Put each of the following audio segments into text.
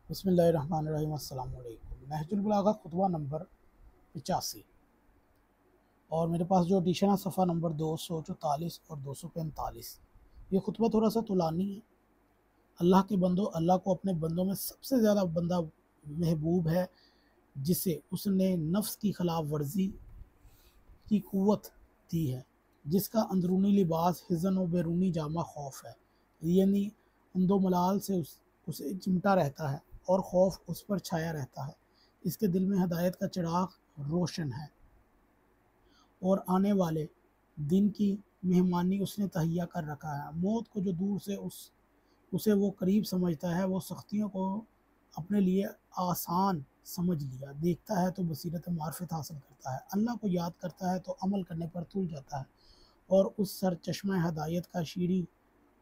بسم اللہ الرحمن الرحیم۔ السلام علیکم۔ نہج البلاغہ خطبہ نمبر 85 اور میرے پاس جو ایڈیشن ہے صفحہ نمبر 244 اور 245۔ یہ خطبہ تھوڑا سا طولانی ہے۔ اللہ کے بندو، اللہ کو اپنے بندوں میں سب سے زیادہ بندہ محبوب ہے جسے اس نے نفس کی خلاف ورزی کی قوت دی ہے، جس کا اندرونی لباس حزن و بیرونی جامہ خوف ہے، یعنی اند و ملال سے اسے چمٹا رہتا ہے اور خوف اس پر چھایا رہتا ہے۔ اس کے دل میں ہدایت کا چراغ روشن ہے اور آنے والے دن کی مہمانی اس نے تہیا کر رکھا ہے۔ موت کو جو دور سے اسے وہ قریب سمجھتا ہے، وہ سختیوں کو اپنے لیے آسان سمجھ لیا دیکھتا ہے تو بصیرت معرفت حاصل کرتا ہے، اللہ کو یاد کرتا ہے تو عمل کرنے پر تل جاتا ہے اور اس سر چشمہ ہدایت کا شیریں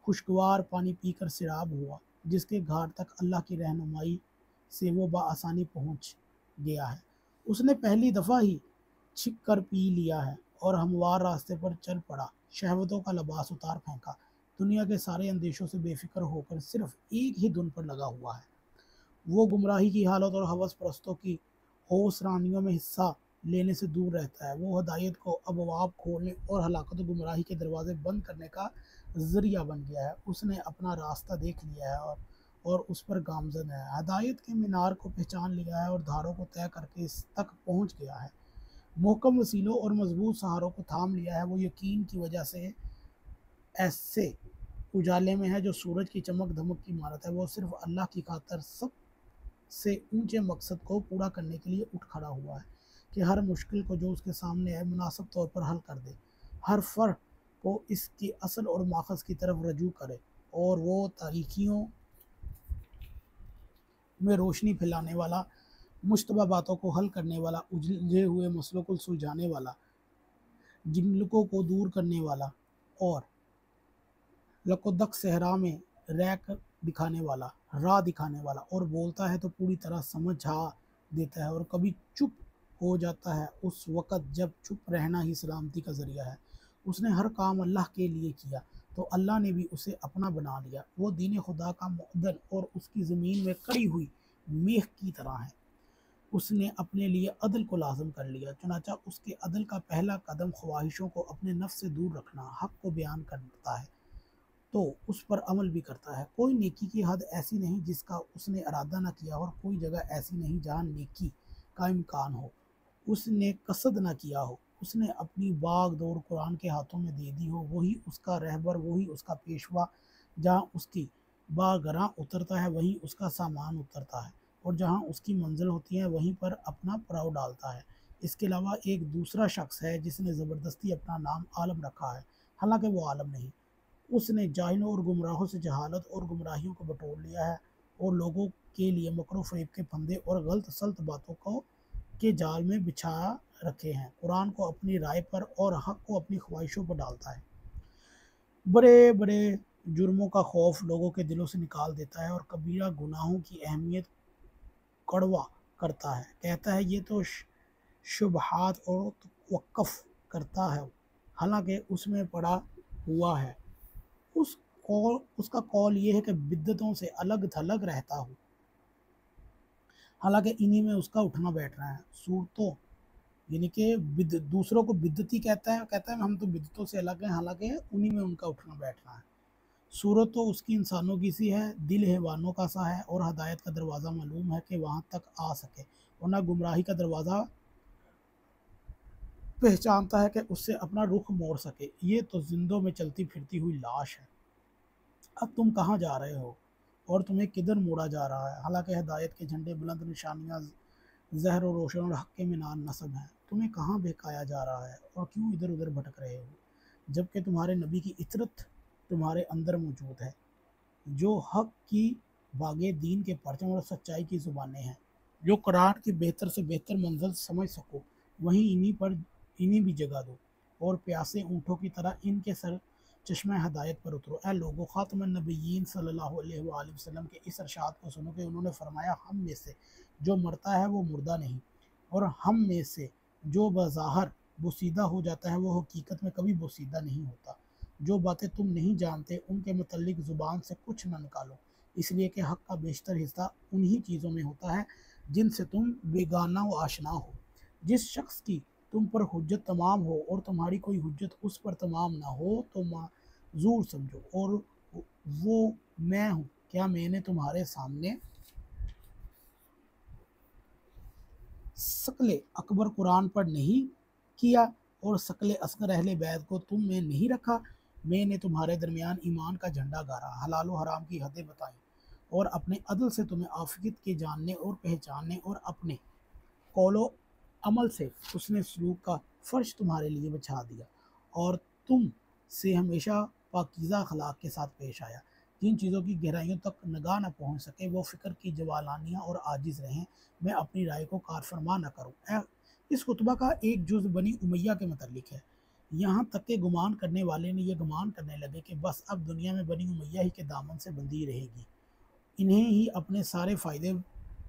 خوشگوار پانی پی کر سیراب ہوا، جس کے گھاٹ تک اللہ کی رہنمائی سے وہ بآسانی پہنچ گیا ہے۔ اس نے پہلی دفعہ ہی چھک کر پی لیا ہے اور ہموار راستے پر چل پڑا، شہوتوں کا لباس اتار پھینکا، دنیا کے سارے اندیشوں سے بے فکر ہو کر صرف ایک ہی دھن پر لگا ہوا ہے۔ وہ گمراہی کی حالت اور ہوس پرستوں کی ہوس رانیوں میں حصہ لینے سے دور رہتا ہے۔ وہ ہدایت کو ابواب کھولنے اور ہلاکت و گمراہی کے دروازے بند کرنے کا ذریعہ بن گیا ہے۔ اس نے اپنا راستہ دیکھ لیا ہے اور اس پر گامزن ہے، ہدایت کے مینار کو پہچان لیا ہے اور دھاروں کو طے کر کے اس تک پہنچ گیا ہے، محکم وسیلوں اور مضبوط سہاروں کو تھام لیا ہے۔ وہ یقین کی وجہ سے ایسے اجالے میں ہے جو سورج کی چمک دھمک کی مانت ہے۔ وہ صرف اللہ کی خاطر سب سے اونچے مقصد کو پورا کرنے کے لیے اٹھ کھڑا ہوا ہے کہ ہر مشکل کو جو اس کے سامنے ہے مناسب طور پر حل کر دے، ہر فرق کو اس کی اصل اور ماخذ کی طرف رجوع کرے اور وہ تاریکیوں میں روشنی پھیلانے والا، مشتبہ باتوں کو حل کرنے والا، الجھے ہوئے مسئلوں کو سلجھانے والا، جنگلوں کو دور کرنے والا اور لکودک صحرا میں راہ دکھانے والا اور بولتا ہے تو پوری طرح سمجھا دیتا ہے اور کبھی چپ ہو جاتا ہے اس وقت جب چپ رہنا ہی سلامتی کا ذریعہ ہے۔ اس نے ہر کام اللہ کے لیے کیا تو اللہ نے بھی اسے اپنا بنا لیا۔ وہ دین خدا کا معدن اور اس کی زمین میں کڑی ہوئی میخ کی طرح ہے۔ اس نے اپنے لیے عدل کو لازم کر لیا، چنانچہ اس کے عدل کا پہلا قدم خواہشوں کو اپنے نفس سے دور رکھنا، حق کو بیان کرتا ہے تو اس پر عمل بھی کرتا ہے۔ کوئی نیکی کی حد ایسی نہیں جس کا اس نے ارادہ نہ کیا اور کوئی جگہ ایسی نہیں جہاں نیکی کا امکان ہو، اس نے قصد نہ کیا ہو۔ اس نے اپنی باغ دور قرآن کے ہاتھوں میں دے دی ہو، وہی اس کا رہبر، وہی اس کا پیشوا، جہاں اس کی باگراں اترتا ہے وہیں اس کا سامان اترتا ہے اور جہاں اس کی منزل ہوتی ہے وہیں پر اپنا پڑاؤ ڈالتا ہے۔ اس کے علاوہ ایک دوسرا شخص ہے جس نے زبردستی اپنا نام عالم رکھا ہے، حالانکہ وہ عالم نہیں۔ اس نے جاہلوں اور گمراہوں سے جہالت اور گمراہیوں کو بٹور لیا ہے اور لوگوں کے لیے مکر و فریب کے پھندے اور غلط سلط باتوں کو کے جال میں بچھا رکھے ہیں۔ قرآن کو اپنی رائے پر اور حق کو اپنی خواہشوں پر ڈالتا ہے۔ بڑے بڑے جرموں کا خوف لوگوں کے دلوں سے نکال دیتا ہے اور کبیرہ گناہوں کی اہمیت کڑوا کرتا ہے۔ کہتا ہے یہ تو شبہات اور توقف کرتا ہے، حالانکہ اس میں پڑا ہوا ہے۔ اس کا قول یہ ہے کہ بدعتوں سے الگ تھلگ رہتا ہوں، حالانکہ انہی میں اس کا اٹھنا بیٹھنا ہے۔ صورتوں یعنی کہ دوسروں کو بدعتی کہتا ہے ہم تو بدعتوں سے الگ ہیں، حالانکہ انہی میں ان کا اٹھنا بیٹھنا ہے۔ صورت تو اس کی انسانوں کی سی ہے، دل حیوانوں کا سا ہے اور ہدایت کا دروازہ معلوم ہے کہ وہاں تک آ سکے، ورنہ گمراہی کا دروازہ پہچانتا ہے کہ اس سے اپنا رخ موڑ سکے۔ یہ تو زندوں میں چلتی پھرتی ہوئی لاش ہے۔ اب تم کہاں جا رہے ہو اور تمہیں کدھر موڑا جا رہا ہے؟ حالانکہ ہدایت کے جھنڈے بلند، نشانیاں زہر و روشن اور حق کے مینار نصب ہیں۔ تمہیں کہاں بہکایا جا رہا ہے اور کیوں ادھر ادھر بھٹک رہے ہو، جبکہ تمہارے نبی کی اطرت تمہارے اندر موجود ہے، جو حق کی باغ دین کے پرچم اور سچائی کی زبانیں ہیں، جو قرآن کی بہتر سے بہتر منزل سمجھ سکو وہیں انہیں بھی جگہ دو اور پیاسے اونٹوں کی طرح ان کے سر چشمہ ہدایت پر اترو۔ اے لوگو، خاتم النبیین صلی اللہ علیہ وآلہ وسلم کے اس ارشاد کو سنو کہ انہوں نے فرمایا ہم میں سے جو مرتا ہے وہ مردہ نہیں، اور ہم میں سے جو بظاہر بوسیدہ ہو جاتا ہے وہ حقیقت میں کبھی بوسیدہ نہیں ہوتا۔ جو باتیں تم نہیں جانتے ان کے متعلق زبان سے کچھ نہ نکالو، اس لیے کہ حق کا بیشتر حصہ انہی چیزوں میں ہوتا ہے جن سے تم بیگانہ و آشنا ہو۔ جس شخص کی تم پر حجت تمام ہو اور تمہاری کوئی حجت اس پر تمام نہ ہو تو معذور سمجھو، اور وہ میں ہوں۔ کیا میں نے تمہارے سامنے ثقل اکبر قرآن پر نہیں کیا اور ثقل اصغر اہل بیت کو تم میں نہیں رکھا؟ میں نے تمہارے درمیان ایمان کا جھنڈا گاڑا، حلال و حرام کی حدیں بتائیں، اور اپنے عدل سے تمہیں عافیت کے جاننے اور پہچاننے اور اپنے قول و عمل سے حسن سلوک کا فرش تمہارے لیے بچھا دیا، اور تم سے ہمیشہ پاکیزہ اخلاق کے ساتھ پیش آیا۔ جن چیزوں کی گہرائیوں تک نگاہ نہ پہنچ سکے وہ فکر کی جوالانیاں اور عاجز رہیں، میں اپنی رائے کو کار فرما نہ کروں۔ اس خطبہ کا ایک جز بنی امیہ کے متعلق ہے، یہاں تک کہ گمان کرنے والے نے یہ گمان کرنے لگے کہ بس اب دنیا میں بنی امیہ ہی کے دامن سے بندھی رہے گی، انہیں ہی اپنے سارے فائدے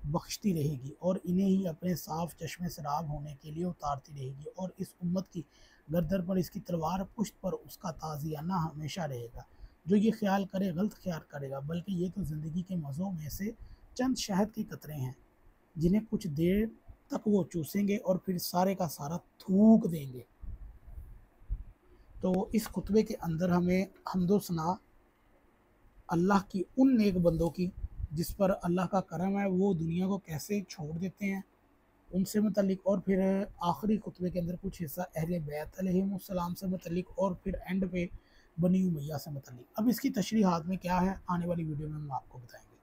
بخشتی رہے گی اور انہیں ہی اپنے صاف چشمے سراب ہونے کے لیے اتارتی رہے گی، اور اس امت کی گردن پر اس کی تلوار، پشت پر اس کا تازیانہ ہمیشہ رہے گا۔ جو یہ خیال کرے غلط خیال کرے گا، بلکہ یہ تو زندگی کے مزوں میں سے چند شہد کے قطرے ہیں جنہیں کچھ دیر تک وہ چوسیں گے اور پھر سارے کا سارا تھوک دیں گے۔ تو اس خطبے کے اندر ہمیں حمد و ثنا اللہ کی ان نیک بندوں کی جس پر اللہ کا کرم ہے، وہ دنیا کو کیسے چھوڑ دیتے ہیں، ان سے متعلق، اور پھر آخری خطبے کے اندر کچھ حصہ اہل بیت علیہم السلام سے متعلق، اور پھر اینڈ پہ بنی امیہ سے متعلق۔ اب اس کی تشریحات میں کیا ہے، آنے والی ویڈیو میں ہم آپ کو بتائیں گے۔